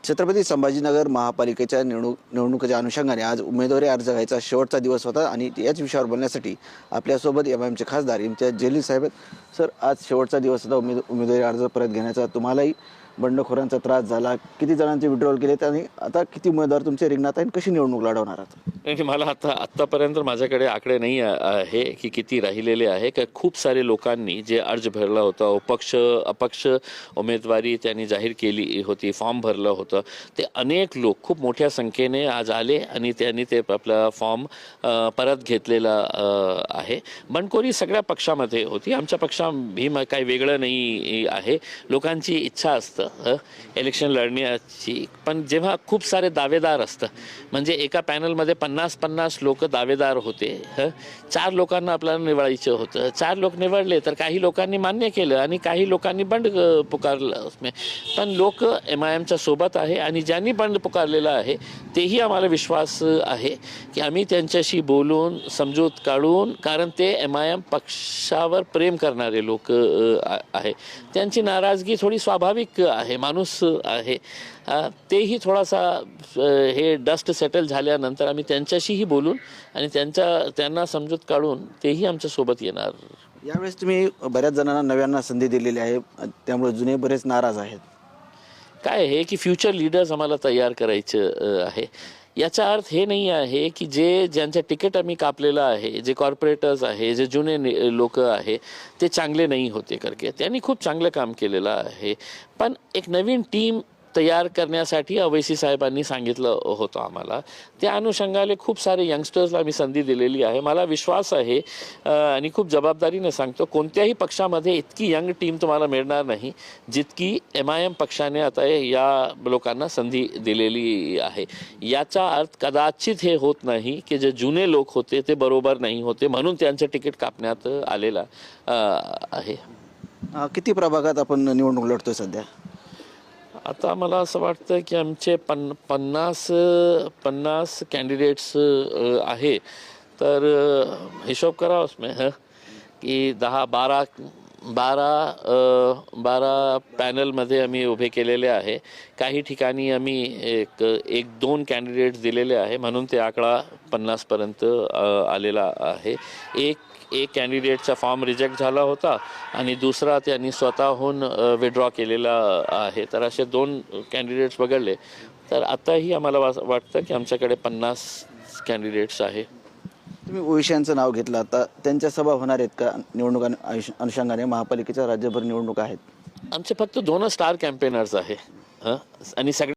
छत्रपती संभाजीनगर महापालिकेच्या निवडणुकीच्या अनुषंगाने आज उमेदवारी अर्ज घ्यायचा शेवटचा दिवस होता आणि याच विषयावर बोलण्यासाठी आपल्यासोबत एमआयएमचे खासदार इम्तियाज जलील साहेब आहेत. सर, आज शेवटचा दिवस होता उमेदवारी अर्ज परत घेण्याचा. तुम्हालाही बंडखोरांचा त्रास झाला, किती जणांचे विड्रॉल केलेत आणि आता किती उमेदवार तुमचे रिंगणात आहेत, कशी निवडणूक लढवणार आहात? नाही, मला आत्तापर्यंत माझ्याकडे आकडे नाही आहे की किती राहिलेले आहे. का खूप सारे लोकांनी जे अर्ज भरला होता, अपक्ष उमेदवारी त्यांनी जाहीर केली होती, फॉर्म भरलं होतं, ते अनेक लोक खूप मोठ्या संख्येने आज आले आणि त्यांनी ते आपला फॉर्म परत घेतलेला आहे. बंडखोरी सगळ्या पक्षामध्ये होती, आमच्या पक्षात काही वेगळं नाही आहे. लोकांची इच्छा असतं इलेक्शन लढण्याची, पण जेव्हा खूप सारे दावेदार असतं, म्हणजे एका पॅनलमध्ये 50 लोक दावेदार होते, 4 लोकांना आपल्याला निवडायचं होतं. 4 लोक निवडले तर काही लोकांनी मान्य केलं आणि काही लोकांनी बंड पुकारलं. पण लोक MIMच्या सोबत आहे आणि ज्यांनी बंड पुकारलेलं आहे तेही आम्हाला विश्वास आहे की आम्ही त्यांच्याशी बोलून समजूत काढून, कारण ते MIM पक्षावर प्रेम करणारे लोक आहे, त्यांची नाराजगी थोडी स्वाभाविक आहे, माणूस आहे. तेही थोडासा हे डस्ट सेटल झाल्यानंतर आम्ही त्यांच्याशीही बोलून आणि त्यांना समजूत काढून तेही आमच्यासोबत येणार. यावेळेस तुम्ही बऱ्याच जणांना नव्यांना संधी दिलेली आहे, त्यामुळे जुने बरेच नाराज आहेत. काय आहे की फ्युचर लीडर्स आम्हाला तयार करायचं आहे. याचा अर्थ हे नाही आहे की ज्यांचं तिकीट आम्ही कापलेलं आहे, जे कॉर्पोरेटर्स आहे, जे जुने लोक आहे, ते चांगले नाही होते करके. त्यांनी खूप चांगलं काम केलेलं आहे, पण एक नवीन टीम तयार करण्यासाठी अवैसी साहेबांनी सांगितलं होतं आम्हाला. त्या अनुषंगाने खूप सारे यंगस्टर्सला आम्ही संधी दिलेली आहे. मला विश्वास आहे आणि खूप जबाबदारीने सांगतो, कोणत्याही पक्षामध्ये इतकी यंग टीम तुम्हाला मिळणार नाही जितकी MIM पक्षाने आता या लोकांना संधी दिलेली आहे. याचा अर्थ कदाचित हे होत नाही की जे जुने लोक होते ते बरोबर नाही होते म्हणून त्यांचं तिकीट कापण्यात आलेलं आहे. किती प्रभागात आपण निवडणूक लढतोय सध्या? आता मला असं वाटतं की आमचे 50 कॅन्डिडेट्स आहे. तर हिशोब करा उसमें की 12 पॅनलमध्ये आम्ही उभे केलेले आहे. काही ठिकाणी आम्ही एक 2 कॅन्डिडेट्स दिलेले आहे, म्हणून ते आकडा 50पर्यंत आलेला आहे. एक कॅन्डिडेटचा फॉर्म रिजेक्ट झाला होता आणि दुसरा त्यांनी स्वतःहून विड्रॉ केलेला आहे. तर असे 2 कॅन्डिडेट्स वगळले तर आताही आम्हाला वाटतं की आमच्याकडे 50 कॅन्डिडेट्स आहे. तुम्ही ओविशांचं नाव घेतलं, आता त्यांच्या सभा होणार आहेत का निवडणुका अनुषंगाने? महापालिकेच्या राज्यभर निवडणुका आहेत. आमचे फक्त 2 स्टार कॅम्पेनर्स आहे आणि सगळे